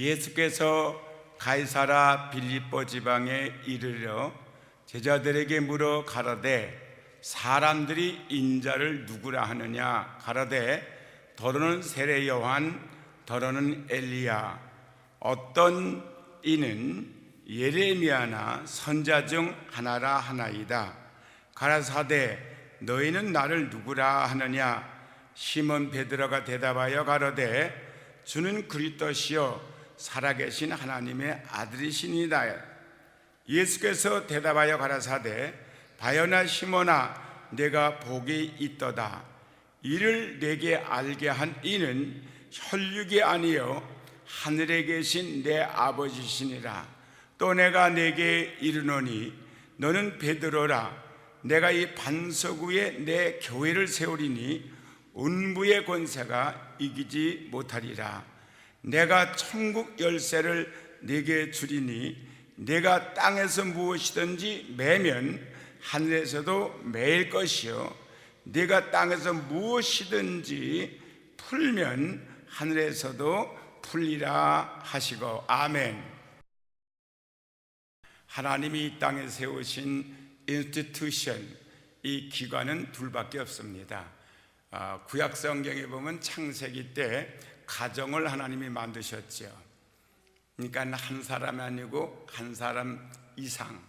예수께서 가이사라 빌립보 지방에 이르러 제자들에게 물어 가라되 사람들이 인자를 누구라 하느냐 가라되 더러는 세례 요한 더러는 엘리야 어떤 이는 예레미야나 선자 중 하나라 하나이다. 가라사대 너희는 나를 누구라 하느냐 시몬 베드로가 대답하여 가로되 주는 그리스도시요 살아계신 하나님의 아들이시니이다. 예수께서 대답하여 가라사대 바요나 시몬아 내가 복이 있도다. 이를 내게 알게 한 이는 혈육이 아니요 하늘에 계신 내 아버지시니라. 또 내가 내게 이르노니 너는 베드로라. 내가 이 반석 위에 내 교회를 세우리니 운부의 권세가 이기지 못하리라. 내가 천국 열쇠를 네게 주리니 내가 땅에서 무엇이든지 매면 하늘에서도 매일 것이요 네가 땅에서 무엇이든지 풀면 하늘에서도 풀리라 하시고 아멘. 하나님이 이 땅에 세우신 인스티튜션, 이 기관은 둘밖에 없습니다. 구약 성경에 보면 창세기 때 가정을 하나님이 만드셨죠. 그러니까 한 사람이 아니고 한 사람 이상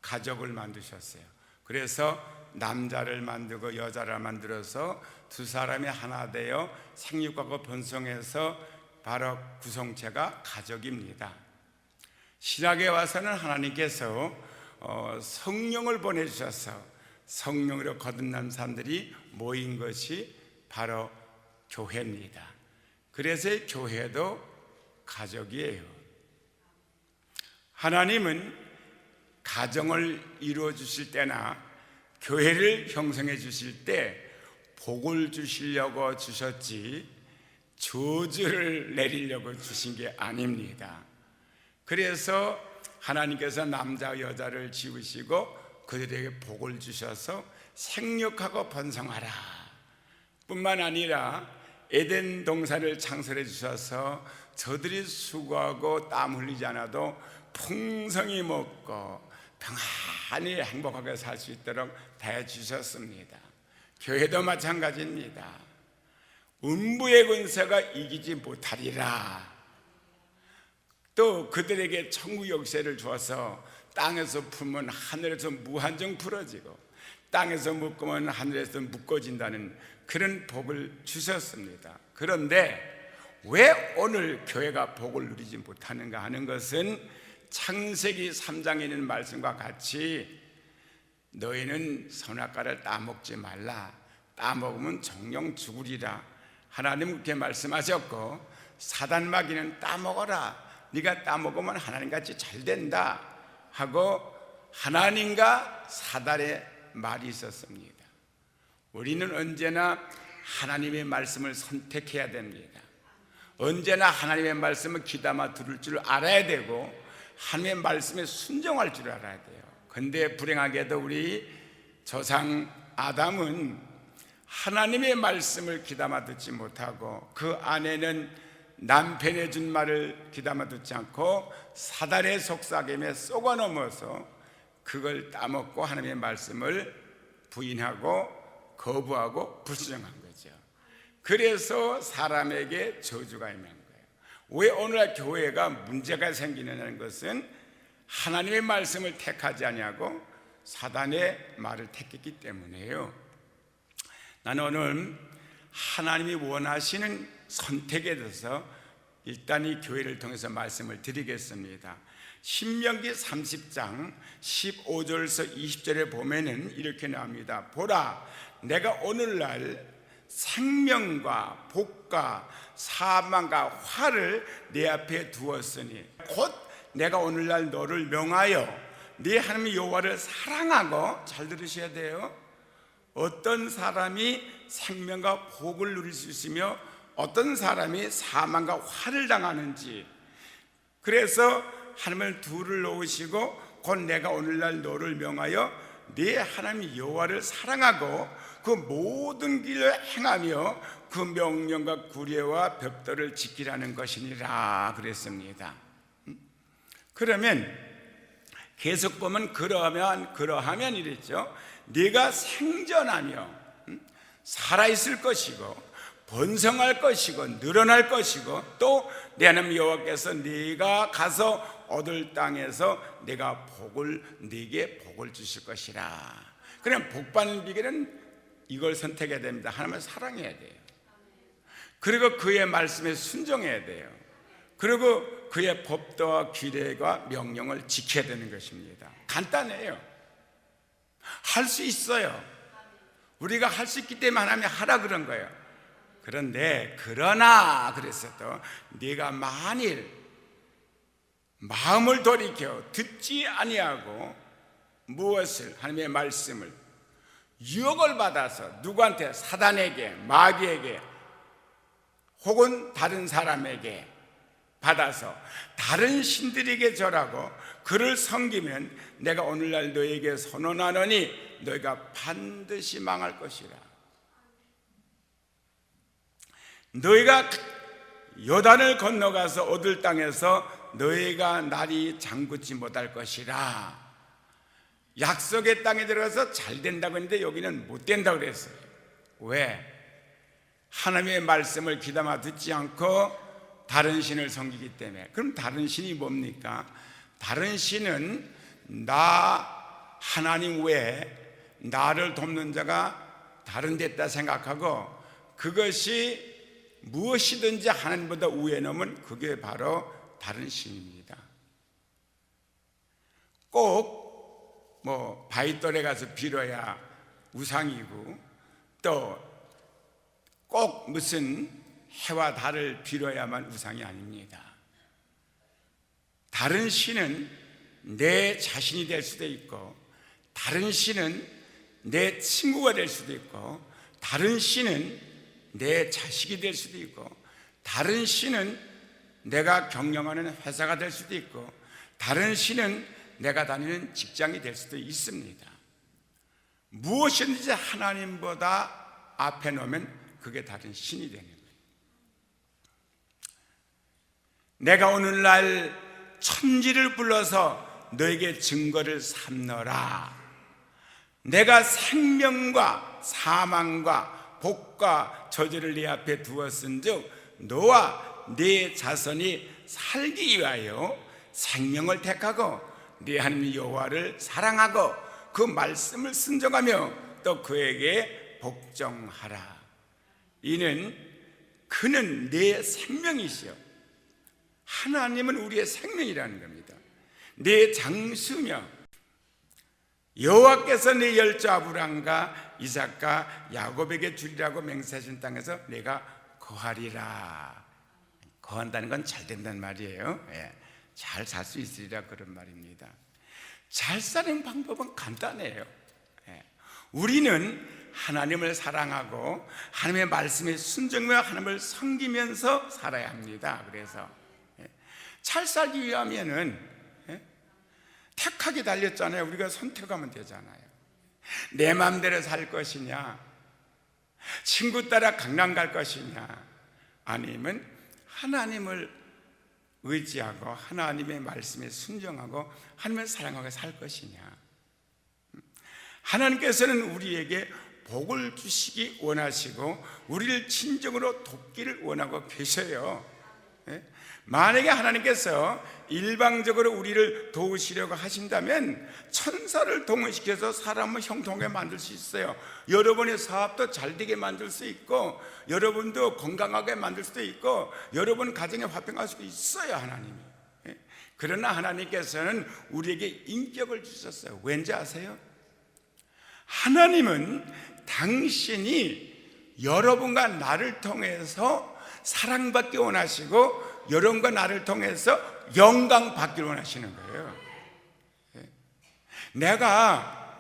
가족을 만드셨어요. 그래서 남자를 만들고 여자를 만들어서 두 사람이 하나 되어 생육하고 번성해서 바로 구성체가 가족입니다. 신약에 와서는 하나님께서 성령을 보내주셔서 성령으로 거듭난 사람들이 모인 것이 바로 교회입니다. 그래서 교회도 가족이에요. 하나님은 가정을 이루어 주실 때나 교회를 형성해 주실 때 복을 주시려고 주셨지 저주를 내리려고 주신 게 아닙니다. 그래서 하나님께서 남자 여자를 지으시고 그들에게 복을 주셔서 생육하고 번성하라 뿐만 아니라 에덴 동산을 창설해 주셔서 저들이 수고하고 땀 흘리지 않아도 풍성히 먹고 평안히 행복하게 살 수 있도록 대주셨습니다. 교회도 마찬가지입니다. 운부의 권세가 이기지 못하리라. 또 그들에게 천국 역사를 주어서 땅에서 풀면 하늘에서 무한정 풀어지고 땅에서 묶으면 하늘에서 묶어진다는 그런 복을 주셨습니다. 그런데 왜 오늘 교회가 복을 누리지 못하는가 하는 것은 창세기 3장에 있는 말씀과 같이 너희는 선악과를 따먹지 말라. 따먹으면 정령 죽으리라. 하나님 그렇게 말씀하셨고 사단 마귀는 따먹어라. 네가 따먹으면 하나님같이 잘 된다 하고 하나님과 사단의 말이 있었습니다. 우리는 언제나 하나님의 말씀을 선택해야 됩니다. 언제나 하나님의 말씀을 귀담아 들을 줄 알아야 되고 하나님의 말씀에 순종할 줄 알아야 돼요. 그런데 불행하게도 우리 조상 아담은 하나님의 말씀을 귀담아 듣지 못하고 그 안에는 남편의 준 말을 귀담아 듣지 않고 사단의 속삭임에 쏘가 넘어서 그걸 따먹고 하나님의 말씀을 부인하고 거부하고 불순종한 거죠. 그래서 사람에게 저주가 임한 거예요. 왜 오늘날 교회가 문제가 생기느냐는 것은 하나님의 말씀을 택하지 아니하고 사단의 말을 택했기 때문에요. 나는 오늘 하나님이 원하시는 선택에 대해서 일단 이 교회를 통해서 말씀을 드리겠습니다. 신명기 30장 15절에서 20절에 보면은 이렇게 나옵니다. 보라, 내가 오늘날 생명과 복과 사망과 화를 내 앞에 두었으니 곧 내가 오늘날 너를 명하여 네 하나님 여호와를 사랑하고, 잘 들으셔야 돼요. 어떤 사람이 생명과 복을 누릴 수 있으며 어떤 사람이 사망과 화를 당하는지, 그래서 하나님을 둘을 놓으시고 곧 내가 오늘날 너를 명하여 네 하나님 여호와를 사랑하고 그 모든 길을 행하며 그 명령과 구례와 벽돌을 지키라는 것이니라 그랬습니다. 그러면 계속 보면 그러하면 이랬죠. 네가 생전하며 살아있을 것이고 번성할 것이고 늘어날 것이고 또 내 하나님 여호와께서 네가 가서 얻을 땅에서 내가 네게 복을 주실 것이라. 그럼 복 받는 비결은 이걸 선택해야 됩니다. 하나님을 사랑해야 돼요. 그리고 그의 말씀에 순종해야 돼요. 그리고 그의 법도와 규례와 명령을 지켜야 되는 것입니다. 간단해요. 할 수 있어요. 우리가 할 수 있기 때문에 하나님이 하라 그런 거예요. 그러나 그랬어도 네가 만일 마음을 돌이켜 듣지 아니하고 무엇을 하나님의 말씀을 유혹을 받아서 누구한테 사단에게 마귀에게 혹은 다른 사람에게 받아서 다른 신들에게 절하고 그를 섬기면 내가 오늘날 너에게 선언하노니 너희가 반드시 망할 것이라. 너희가 요단을 건너가서 얻을 땅에서 너희가 날이 장구지 못할 것이라. 약속의 땅에 들어가서 잘 된다고 했는데 여기는 못 된다고 그랬어요. 왜? 하나님의 말씀을 귀담아 듣지 않고 다른 신을 섬기기 때문에. 그럼 다른 신이 뭡니까? 다른 신은 나 하나님 외에 나를 돕는 자가 다른 데 있다 생각하고 그것이 무엇이든지 하나님보다 우위에 놓으면 그게 바로 다른 신입니다. 꼭 바위돌에 가서 빌어야 우상이고 또 꼭 무슨 해와 달을 빌어야만 우상이 아닙니다. 다른 신은 내 자신이 될 수도 있고 다른 신은 내 친구가 될 수도 있고 다른 신은 내 자식이 될 수도 있고 다른 신은 내가 경영하는 회사가 될 수도 있고 다른 신은 내가 다니는 직장이 될 수도 있습니다. 무엇이든지 하나님보다 앞에 놓으면 그게 다른 신이 되는 거예요. 내가 오늘날 천지를 불러서 너에게 증거를 삼노라. 내가 생명과 사망과 복과 저주를 네 앞에 두었은즉 너와 네 자손이 살기 위하여 생명을 택하고 네 하나님 여호와를 사랑하고 그 말씀을 순종하며 또 그에게 복종하라. 이는 그는 내 생명이시여. 하나님은 우리의 생명이라는 겁니다. 내 장수며 여호와께서 내 열조 아브람과 이삭과 야곱에게 주리라고 맹세하신 땅에서 내가 거하리라. 거한다는 건 잘 된다는 말이에요. 잘 살 수 있으리라 그런 말입니다. 잘 사는 방법은 간단해요. 우리는 하나님을 사랑하고 하나님의 말씀에 순종하며 하나님을 섬기면서 살아야 합니다. 그래서 잘 살기 위하면은 택하게 달렸잖아요. 우리가 선택하면 되잖아요. 내 마음대로 살 것이냐, 친구 따라 강남 갈 것이냐, 아니면 하나님을 의지하고 하나님의 말씀에 순종하고 하나님을 사랑하고 살 것이냐. 하나님께서는 우리에게 복을 주시기 원하시고 우리를 진정으로 돕기를 원하고 계셔요. 만약에 하나님께서 일방적으로 우리를 도우시려고 하신다면 천사를 동원시켜서 사람을 형통하게 만들 수 있어요. 여러분의 사업도 잘 되게 만들 수 있고 여러분도 건강하게 만들 수도 있고 여러분 가정에 화평할 수도 있어요. 하나님이. 그러나 하나님께서는 우리에게 인격을 주셨어요. 왠지 아세요? 하나님은 당신이 여러분과 나를 통해서 사랑받기 원하시고 여러분과 나를 통해서 영광 받기를 원하시는 거예요. 내가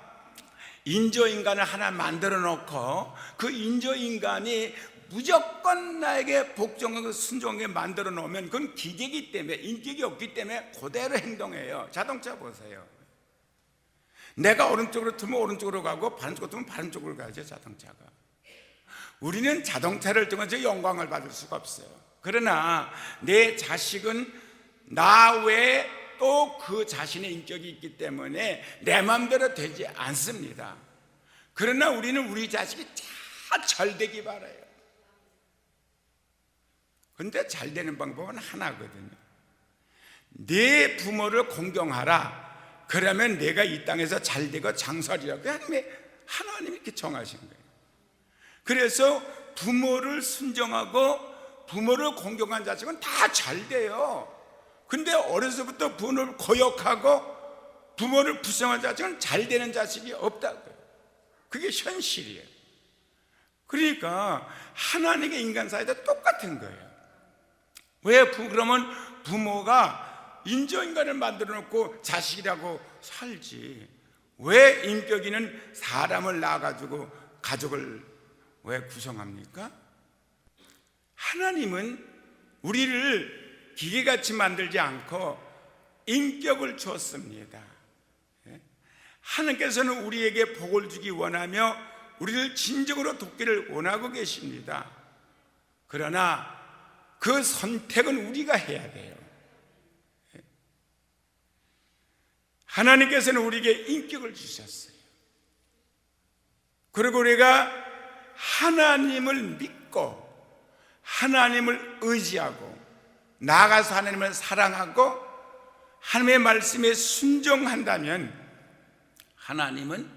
인조인간을 하나 만들어 놓고 그 인조인간이 무조건 나에게 복종하고 순종하게 만들어 놓으면 그건 기계이기 때문에 인격이 없기 때문에 그대로 행동해요. 자동차 보세요. 내가 오른쪽으로 틀면 오른쪽으로 가고 반쪽으로 틀면 반쪽으로 가죠. 자동차가. 우리는 자동차를 통해서 영광을 받을 수가 없어요. 그러나 내 자식은 나 외에 또 그 자신의 인격이 있기 때문에 내 마음대로 되지 않습니다. 그러나 우리는 우리 자식이 잘 되기 바라요. 그런데 잘 되는 방법은 하나거든요. 내 부모를 공경하라. 그러면 내가 이 땅에서 잘 되고 장수하리라고 하나님이 이렇게 정하신 거예요. 그래서 부모를 순종하고 부모를 공경한 자식은 다 잘 돼요. 근데 어려서부터 부모를 거역하고 부모를 불쌍한 자식은 잘 되는 자식이 없다고요. 그게 현실이에요. 그러니까 하나님의 인간 사이도 똑같은 거예요. 왜 그러면 부모가 인조인간을 만들어 놓고 자식이라고 살지, 왜 인격이는 사람을 낳아가지고 가족을 왜 구성합니까? 하나님은 우리를 기계같이 만들지 않고 인격을 줬습니다. 하나님께서는 우리에게 복을 주기 원하며 우리를 진정으로 돕기를 원하고 계십니다. 그러나 그 선택은 우리가 해야 돼요. 하나님께서는 우리에게 인격을 주셨어요. 그리고 우리가 하나님을 믿고 하나님을 의지하고 나아가서 하나님을 사랑하고 하나님의 말씀에 순종한다면 하나님은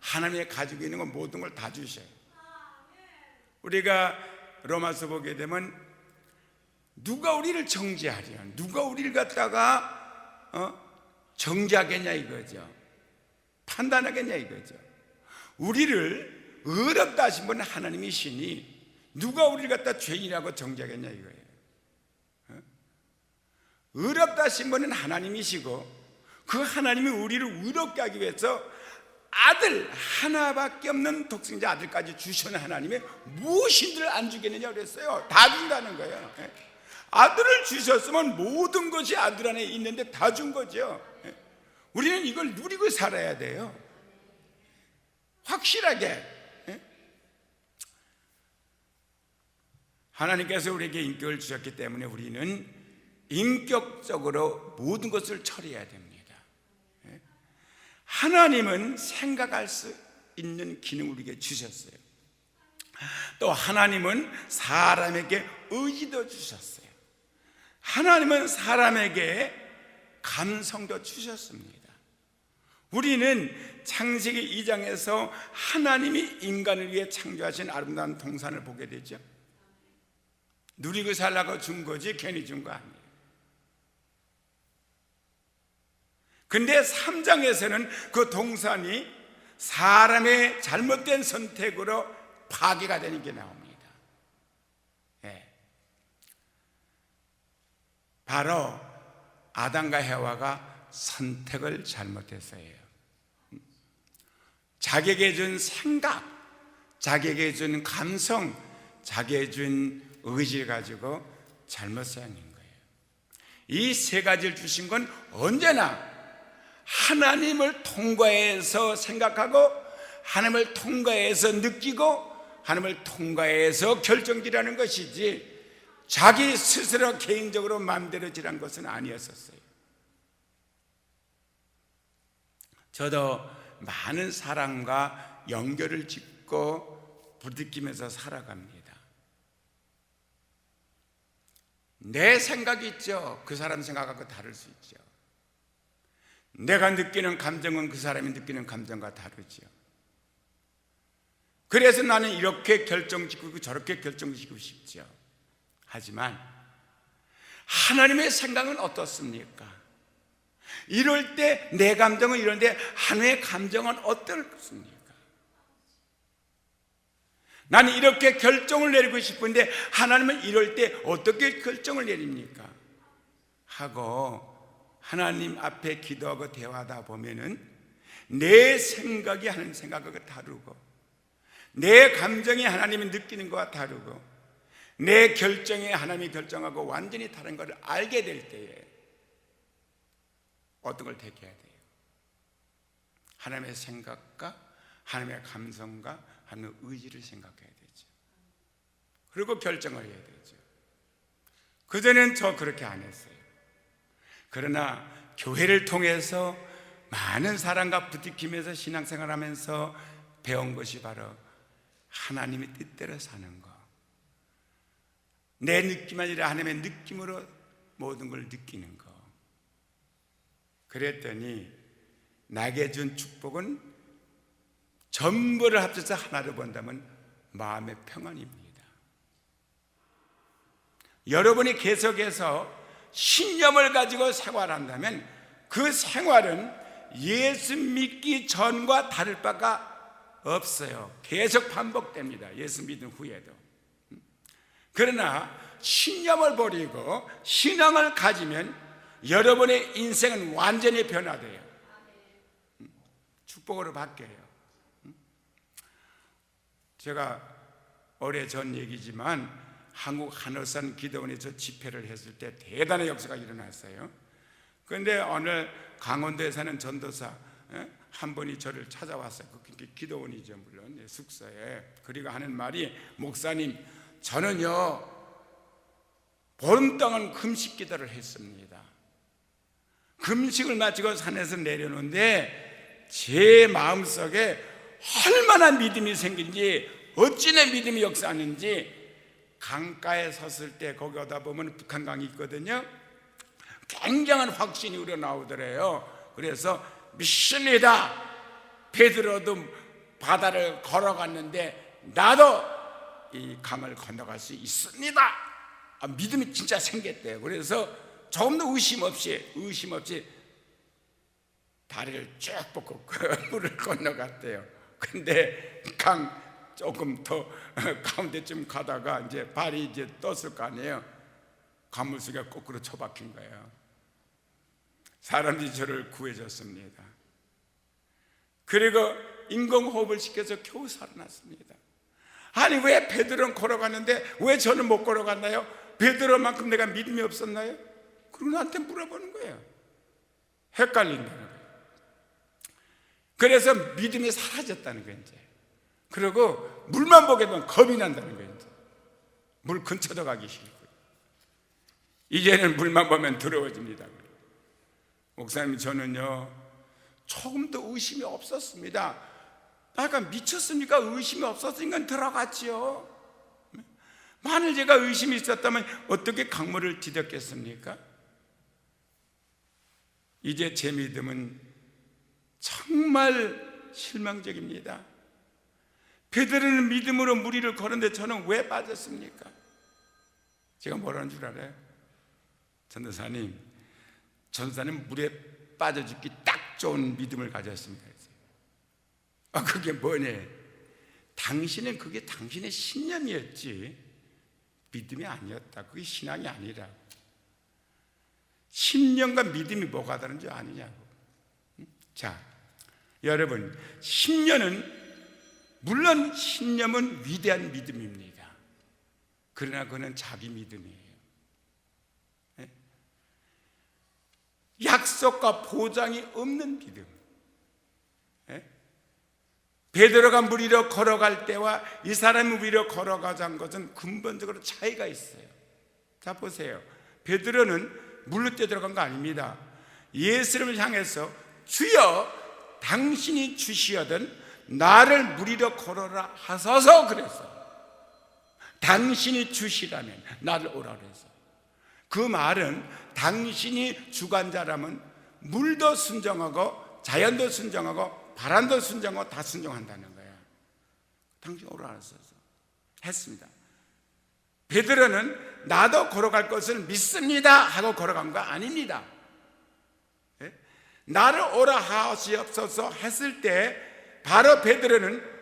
하나님의 가지고 있는 것 모든 걸 다 주셔요. 우리가 로마서 보게 되면 누가 우리를 정죄하랴, 누가 우리를 갖다가 정죄하겠냐 이거죠. 판단하겠냐 이거죠. 우리를 의롭다 하신 분은 하나님이시니 누가 우리를 갖다 죄인이라고 정죄하겠냐 이거예요. 의롭다 하신 분은 하나님이시고 그 하나님이 우리를 의롭게 하기 위해서 아들 하나밖에 없는 독생자 아들까지 주시는 하나님이 무엇인들 안 주겠느냐 그랬어요. 다 준다는 거예요. 아들을 주셨으면 모든 것이 아들 안에 있는데 다 준 거죠. 우리는 이걸 누리고 살아야 돼요. 확실하게. 하나님께서 우리에게 인격을 주셨기 때문에 우리는 인격적으로 모든 것을 처리해야 됩니다. 하나님은 생각할 수 있는 기능을 우리에게 주셨어요. 또 하나님은 사람에게 의지도 주셨어요. 하나님은 사람에게 감성도 주셨습니다. 우리는 창세기 2장에서 하나님이 인간을 위해 창조하신 아름다운 동산을 보게 되죠. 누리고 살라고 준 거지 괜히 준 거 아니에요. 근데 3장에서는 그 동산이 사람의 잘못된 선택으로 파괴가 되는 게 나옵니다. 바로 아담과 해와가 선택을 잘못해서예요. 자기에게 준 생각, 자기에게 준 감성, 자기에게 준 의지를 가지고 잘못 사용한 거예요. 이 세 가지를 주신 건 언제나 하나님을 통과해서 생각하고 하나님을 통과해서 느끼고 하나님을 통과해서 결정지라는 것이지 자기 스스로 개인적으로 마음대로지라는 것은 아니었었어요. 저도 많은 사람과 연결을 짓고 부딪히면서 살아갑니다. 내 생각이 있죠. 그 사람 생각하고 다를 수 있죠. 내가 느끼는 감정은 그 사람이 느끼는 감정과 다르죠. 그래서 나는 이렇게 결정짓고 저렇게 결정짓고 싶죠. 하지만 하나님의 생각은 어떻습니까? 이럴 때 내 감정은 이런데 하나님의 감정은 어떻습니까? 나는 이렇게 결정을 내리고 싶은데 하나님은 이럴 때 어떻게 결정을 내립니까? 하고 하나님 앞에 기도하고 대화하다 보면은 내 생각이 하나님 생각하고 다르고 내 감정이 하나님이 느끼는 것과 다르고 내 결정이 하나님이 결정하고 완전히 다른 것을 알게 될 때에 어떤 걸 택해야 돼요? 하나님의 생각과 하나님의 감성과 하나님의 의지를 생각해야 되죠. 그리고 결정을 해야 되죠. 그전엔 저 그렇게 안 했어요. 그러나 교회를 통해서 많은 사람과 부딪히면서 신앙생활하면서 배운 것이 바로 하나님의 뜻대로 사는 것, 내 느낌 아니라 하나님의 느낌으로 모든 걸 느끼는 것. 그랬더니 나에게 준 축복은 전부를 합쳐서 하나로 본다면 마음의 평안입니다. 여러분이 계속해서 신념을 가지고 생활한다면 그 생활은 예수 믿기 전과 다를 바가 없어요. 계속 반복됩니다. 예수 믿은 후에도. 그러나 신념을 버리고 신앙을 가지면 여러분의 인생은 완전히 변화돼요. 축복으로 바뀌어요. 제가 오래전 얘기지만 한국 한월산 기도원에서 집회를 했을 때 대단한 역사가 일어났어요. 그런데 오늘 강원도에 사는 전도사 한 분이 저를 찾아왔어요. 그 기도원이죠, 물론 숙소에. 그리고 하는 말이, 목사님, 저는요 보름 동안 금식 기도를 했습니다. 금식을 마치고 산에서 내려오는데 제 마음속에 얼마나 믿음이 생긴지, 어찌 내 믿음이 역사하는지, 강가에 섰을 때 거기 오다 보면 북한강이 있거든요. 굉장한 확신이 우러나오더래요. 그래서 믿습니다. 베드로도 바다를 걸어갔는데 나도 이 강을 건너갈 수 있습니다. 믿음이 진짜 생겼대요. 그래서 조금 더 의심 없이 다리를 쭉 뻗고 물을 건너갔대요. 근데 강 조금 더 가운데쯤 가다가 이제 발이 이제 떴을 거 아니에요. 가물속에 거꾸로 처박힌 거예요. 사람들이 저를 구해줬습니다. 그리고 인공호흡을 시켜서 겨우 살아났습니다. 아니, 왜 베드로는 걸어갔는데 왜 저는 못 걸어갔나요? 베드로만큼 내가 믿음이 없었나요? 그리고 나한테 물어보는 거예요. 헷갈린다는 거예요. 그래서 믿음이 사라졌다는 거예요. 이제 그리고 물만 보게 되면 겁이 난다는 거예요. 이제 물 근처도 가기 싫고, 이제는 물만 보면 두려워집니다. 목사님, 저는요 조금도 의심이 없었습니다. 약간 미쳤습니까? 의심이 없었으니까 들어갔지요. 만일 제가 의심이 있었다면 어떻게 강물을 디뎠겠습니까? 이제 제 믿음은 정말 실망적입니다. 베드로는 믿음으로 물 위를 걸었는데 저는 왜 빠졌습니까? 제가 뭐라는 줄 알아요? 전도사님 물에 빠져 죽기 딱 좋은 믿음을 가졌습니다. 그게 뭐냐? 당신은 그게 당신의 신념이었지 믿음이 아니었다. 그게 신앙이 아니라. 신념과 믿음이 뭐가 다른 줄 아느냐고. 자, 여러분, 물론 신념은 위대한 믿음입니다. 그러나 그는 자기 믿음이에요. 약속과 보장이 없는 믿음. 베드로가 물 위로 걸어갈 때와 이 사람이 물 위로 걸어가자는 것은 근본적으로 차이가 있어요. 자, 보세요. 베드로는 물로 뛰어들어간 거 아닙니다. 예수님을 향해서 주여 당신이 주시거든 나를 물 위로 걸어라 하소서 그랬어요. 당신이 주시라면 나를 오라 그랬어요. 그 말은 당신이 주관자라면 물도 순종하고 자연도 순종하고 바람도 순종하고 다 순종한다는 거야. 당신 오라 그랬어요. 했습니다. 베드로는 나도 걸어갈 것을 믿습니다 하고 걸어간 거 아닙니다. 나를 오라 하시옵소서 했을 때 바로 베드로는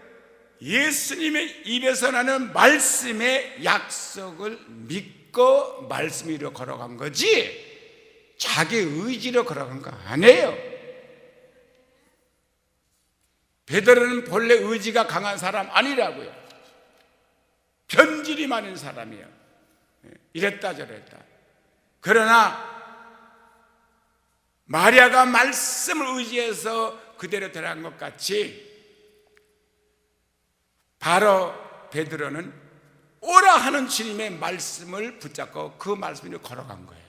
예수님의 입에서 나는 말씀의 약속을 믿고 말씀 위로 걸어간 거지 자기 의지로 걸어간 거 아니에요. 베드로는 본래 의지가 강한 사람 아니라고요. 변질이 많은 사람이에요. 이랬다 저랬다. 그러나 마리아가 말씀을 의지해서 그대로 들어간 것 같이 바로 베드로는 오라 하는 주님의 말씀을 붙잡고 그 말씀으로 걸어간 거예요.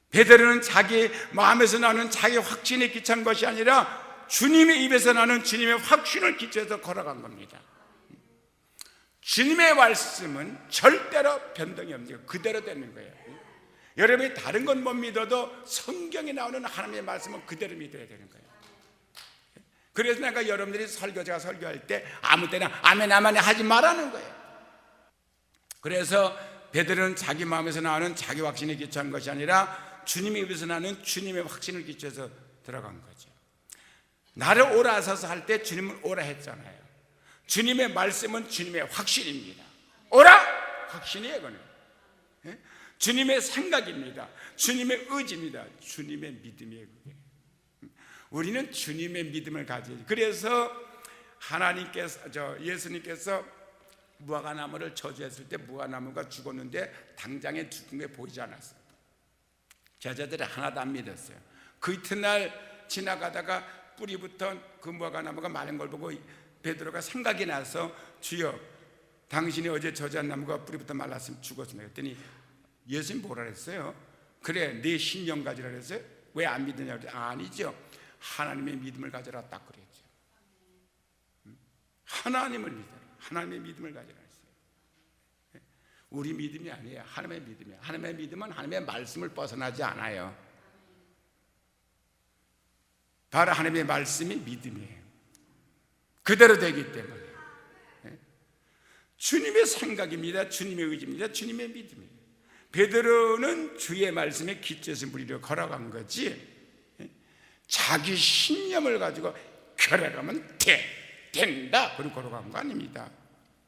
베드로는 자기 마음에서 나는 자기 확신에 기찬 것이 아니라 주님의 입에서 나는 주님의 확신을 기초해서 걸어간 겁니다. 주님의 말씀은 절대로 변동이 없는 거예요. 그대로 되는 거예요. 여러분이 다른 건 못 믿어도 성경에 나오는 하나님의 말씀은 그대로 믿어야 되는 거예요. 그래서 내가 여러분들이 제가 설교할 때 아무 때나 아멘 아멘 하지 말라는 거예요. 그래서 베드로는 자기 마음에서 나오는 자기 확신에 기초한 것이 아니라 주님의 입에서 나는 주님의 확신을 기초해서 들어간 거죠. 나를 오라 하소서 할 때 주님은 오라 했잖아요. 주님의 말씀은 주님의 확신입니다. 오라! 확신이에요, 그거는. 주님의 생각입니다. 주님의 의지입니다. 주님의 믿음이에요, 그게. 우리는 주님의 믿음을 가져야지. 그래서 예수님께서 무화과나무를 저주했을 때 무화과나무가 죽었는데 당장에 죽은 게 보이지 않았어요. 제자들이 하나도 안 믿었어요. 그 이튿날 지나가다가 뿌리부터 그 무화과나무가 마른 걸 보고 베드로가 생각이 나서 주여 당신이 어제 저주한 나무가 뿌리부터 말랐으면 죽었습니다. 그랬더니 예수님 뭐라 그랬어요? 그래 네 신령 가지라 그랬어요? 왜 안 믿느냐 그랬더니 아니죠. 하나님의 믿음을 가져라 딱 그랬죠. 하나님을 믿어라. 하나님의 믿음을 가져라 했어요. 우리 믿음이 아니에요. 하나님의 믿음이에요. 하나님의 믿음은 하나님의 말씀을 벗어나지 않아요. 바로 하나님의 말씀이 믿음이에요. 그대로 되기 때문에 주님의 생각입니다. 주님의 의지입니다. 주님의 믿음이에요. 베드로는 주의 말씀에 기초해서 무리로 걸어간 거지 자기 신념을 가지고 결혼하면 된다 그리고 걸어간 거 아닙니다.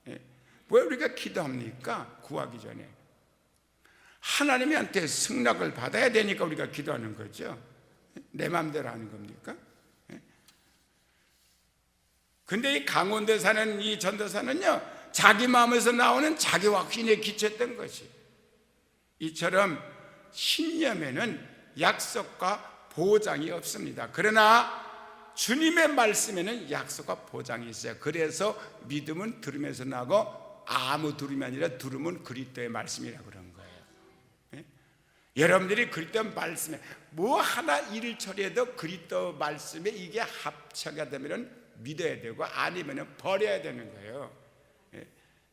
왜 우리가 기도합니까? 구하기 전에 하나님한테 승낙을 받아야 되니까 우리가 기도하는 거죠. 내 마음대로 하는 겁니까? 근데 이 강원도에 사는 이 전도사는요 자기 마음에서 나오는 자기 확신에 기초했던 것이 이처럼 신념에는 약속과 보장이 없습니다. 그러나 주님의 말씀에는 약속과 보장이 있어요. 그래서 믿음은 들으면서 나고 아무 들음이 아니라 들음은 그리스도의 말씀이라고 그런 거예요. 여러분들이 그리스도 말씀에 뭐 하나 일을 처리해도 그리스도 말씀에 이게 합쳐가 되면 믿어야 되고 아니면 버려야 되는 거예요.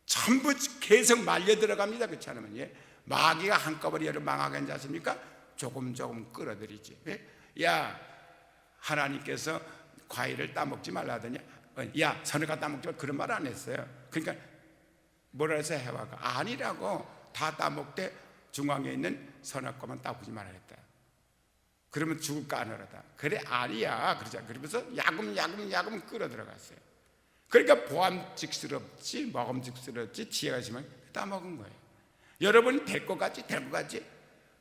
전부 계속 말려 들어갑니다. 그렇지 않으면 마귀가 한꺼번에 여러분 망하게 하지 않습니까? 조금 끌어들이지. 야 하나님께서 과일을 따먹지 말라 하더니 야 선악과 따먹지 말라 그런 말 안 했어요. 그러니까 뭐라 해서 해와가 아니라고 다 따먹되 중앙에 있는 선악과만 따보지 말라 했다. 그러면 죽을까 하느라다. 그래 아니야 그러자. 그러면서 야금 끌어들어갔어요. 그러니까 보암직스럽지 먹음직스럽지 지혜가 있으면 따먹은 거예요. 여러분 될 것 같지?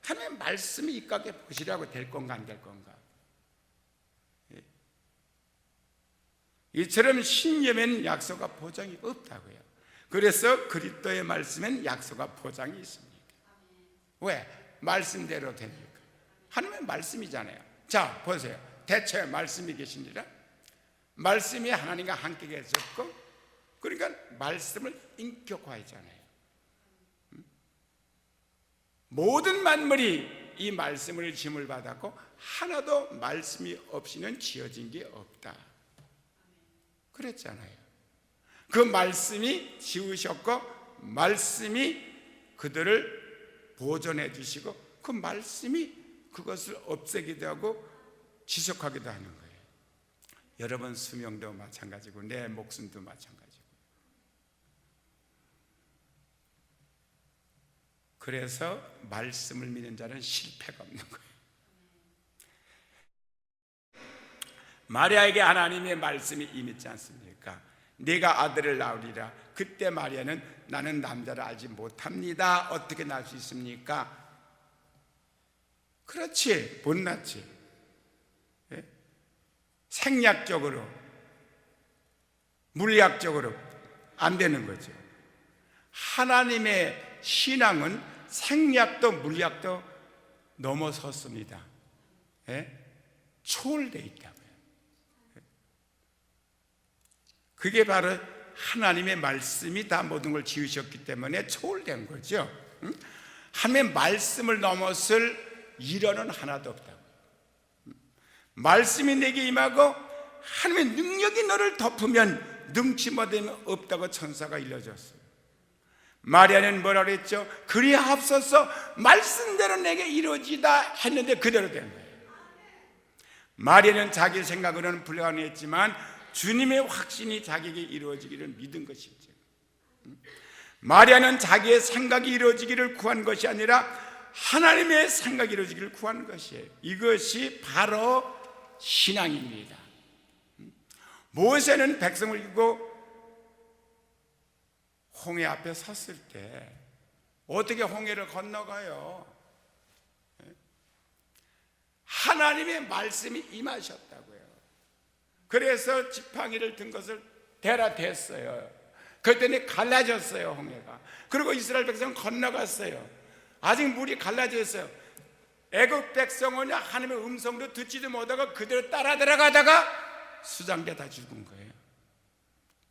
하나님의 말씀이 입각해 보시라고 될 건가 안 될 건가. 이처럼 신념에는 약속과 보장이 없다고요. 그래서 그리스도의 말씀엔 약속과 보장이 있습니다. 왜? 말씀대로 되니까. 하나님의 말씀이잖아요. 자 보세요. 대체 말씀이 계시니라. 말씀이 하나님과 함께 계셨고 그러니까 말씀을 인격화했잖아요. 모든 만물이 이 말씀을 짐을 받았고 하나도 말씀이 없이는 지어진 게 없다 그랬잖아요. 그 말씀이 지으셨고 말씀이 그들을 보존해 주시고 그 말씀이 그것을 없애기도 하고 지속하기도 하는 거예요. 여러분 수명도 마찬가지고 내 목숨도 마찬가지고. 그래서 말씀을 믿는 자는 실패가 없는 거예요. 마리아에게 하나님의 말씀이 임했지 않습니까? 네가 아들을 낳으리라. 그때 마리아는 나는 남자를 알지 못합니다. 어떻게 낳을 수 있습니까? 그렇지, 못 낳지. 생략적으로, 물리학적으로 안 되는 거죠. 하나님의 신앙은 생략도 물리학도 넘어섰습니다. 초월되어 있다고요. 그게 바로 하나님의 말씀이 다 모든 걸 지으셨기 때문에 초월된 거죠. 하나님의 말씀을 넘어설 일원은 하나도 없다고. 말씀이 내게 임하고 하나님의 능력이 너를 덮으면 능치 못함이 없다고 천사가 일러줬어요. 마리아는 뭐라 그랬죠? 그리하옵소서 말씀대로 내게 이루어지다 했는데 그대로 된 거예요. 마리아는 자기 생각으로는 불가능했지만 주님의 확신이 자기에게 이루어지기를 믿은 것이죠. 마리아는 자기의 생각이 이루어지기를 구한 것이 아니라 하나님의 생각이 이루어지기를 구한 것이에요. 이것이 바로 신앙입니다. 모세는 백성을 이기고 홍해 앞에 섰을 때 어떻게 홍해를 건너가요? 하나님의 말씀이 임하셨다고요. 그래서 지팡이를 든 것을 대라 댔어요. 그랬더니 갈라졌어요, 홍해가. 그리고 이스라엘 백성은 건너갔어요. 아직 물이 갈라져 있어요. 애굽 백성은 하나님의 음성도 듣지도 못하고 그대로 따라 들어가다가 수장대 다 죽은 거예요.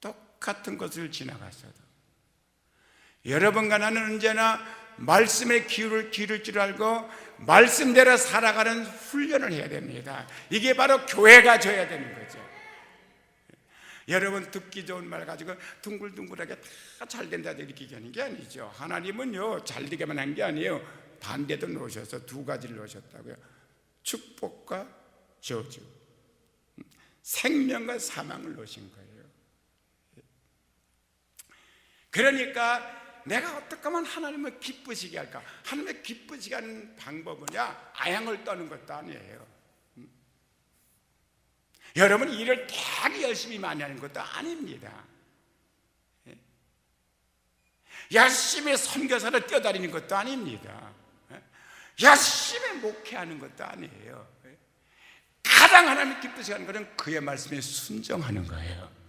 똑같은 것을 지나갔어도 여러분과 나는 언제나 말씀에 기를 줄 알고 말씀대로 살아가는 훈련을 해야 됩니다. 이게 바로 교회가 줘야 되는 거죠. 여러분 듣기 좋은 말 가지고 둥글둥글하게 다 잘 된다 이렇게 하는 게 아니죠. 하나님은요 잘 되게만 한 게 아니에요. 반대도 놓으셔서 두 가지를 놓으셨다고요. 축복과 저주, 생명과 사망을 놓으신 거예요. 그러니까 내가 어떻게 하면 하나님을 기쁘시게 할까? 하나님을 기쁘시게 하는 방법은야 아양을 떠는 것도 아니에요. 여러분 일을 되게 열심히 많이 하는 것도 아닙니다. 열심히 선교사를 뛰어다니는 것도 아닙니다. 열심히 목회하는 것도 아니에요. 가장 하나님 기쁘시게 하는 것은 그의 말씀에 순종하는 거예요.